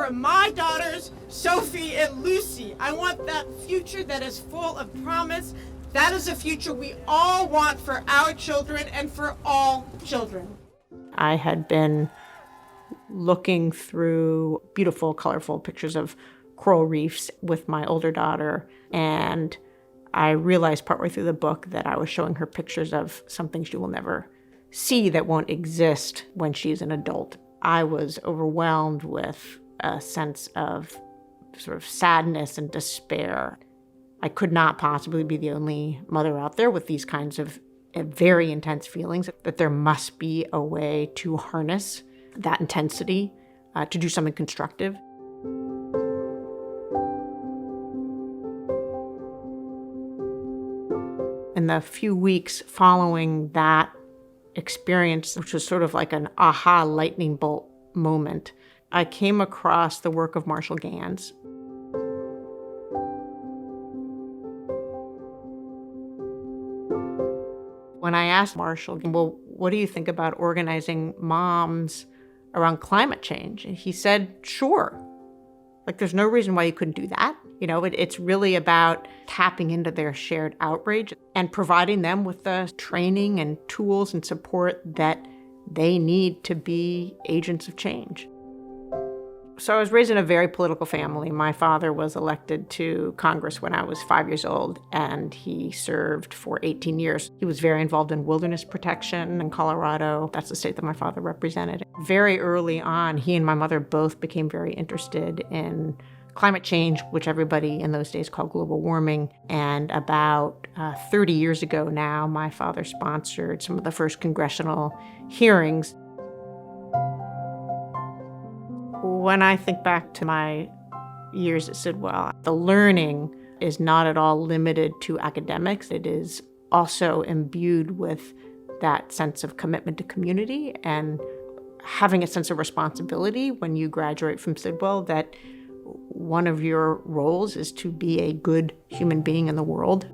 for my daughters, Sophie and Lucy. I want that future that is full of promise. That is a future we all want for our children and for all children. I had been looking through beautiful, colorful pictures of coral reefs with my older daughter, and I realized partway through the book that I was showing her pictures of something she will never see, that won't exist when she's an adult. I was overwhelmed with a sense of sort of sadness and despair. I could not possibly be the only mother out there with these kinds of very intense feelings, that there must be a way to harness that intensity to do something constructive. In the few weeks following that experience, which was sort of like an aha lightning bolt moment, I came across the work of Marshall Gans. When I asked Marshall, well, what do you think about organizing moms around climate change? And he said, sure. Like, there's no reason why you couldn't do that. You know, it's really about tapping into their shared outrage and providing them with the training and tools and support that they need to be agents of change. So I was raised in a very political family. My father was elected to Congress when I was 5 years old, and he served for 18 years. He was very involved in wilderness protection in Colorado. That's the state that my father represented. Very early on, he and my mother both became very interested in climate change, which everybody in those days called global warming. And about 30 years ago now, my father sponsored some of the first congressional hearings. When I think back to my years at Sidwell, the learning is not at all limited to academics. It is also imbued with that sense of commitment to community and having a sense of responsibility when you graduate from Sidwell, that one of your roles is to be a good human being in the world.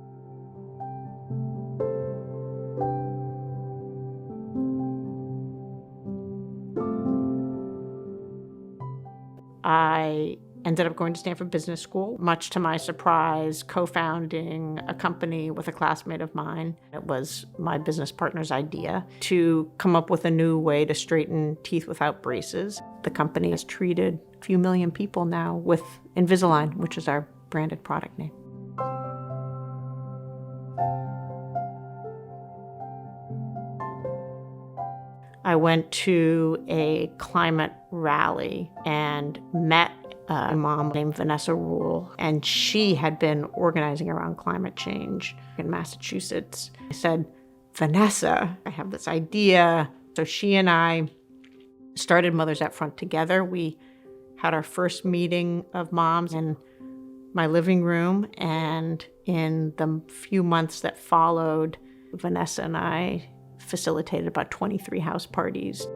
I ended up going to Stanford Business School, much to my surprise, co-founding a company with a classmate of mine. It was my business partner's idea to come up with a new way to straighten teeth without braces. The company has treated a few million people now with Invisalign, which is our branded product name. I went to a climate rally and met a mom named Vanessa Rule, and she had been organizing around climate change in Massachusetts. I said, Vanessa, I have this idea. So she and I started Mothers Out Front together. We had our first meeting of moms in my living room, and in the few months that followed, Vanessa and I facilitated about 23 house parties.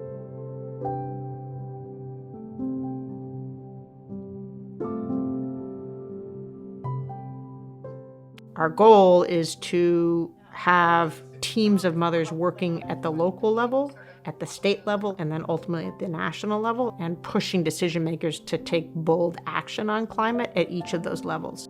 Our goal is to have teams of mothers working at the local level, at the state level, and then ultimately at the national level, and pushing decision makers to take bold action on climate at each of those levels.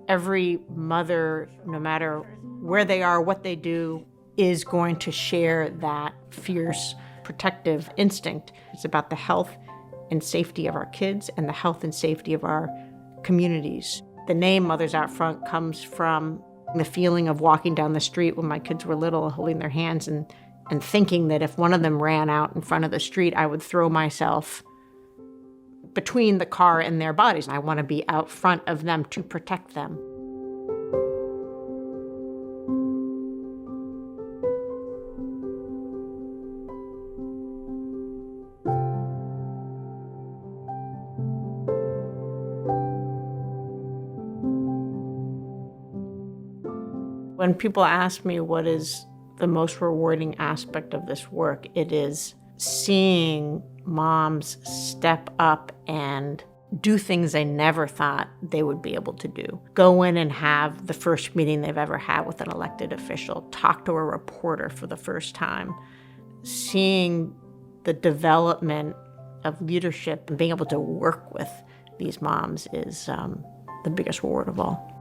Every mother, no matter where they are, what they do, is going to share that fierce protective instinct. It's about the health and safety of our kids and the health and safety of our communities. The name Mothers Out Front comes from the feeling of walking down the street when my kids were little, holding their hands and thinking that if one of them ran out in front of the street, I would throw myself between the car and their bodies. I want to be out front of them to protect them. When people ask me what is the most rewarding aspect of this work, it is seeing moms step up and do things they never thought they would be able to do. Go in and have the first meeting they've ever had with an elected official, talk to a reporter for the first time, seeing the development of leadership and being able to work with these moms is the biggest reward of all.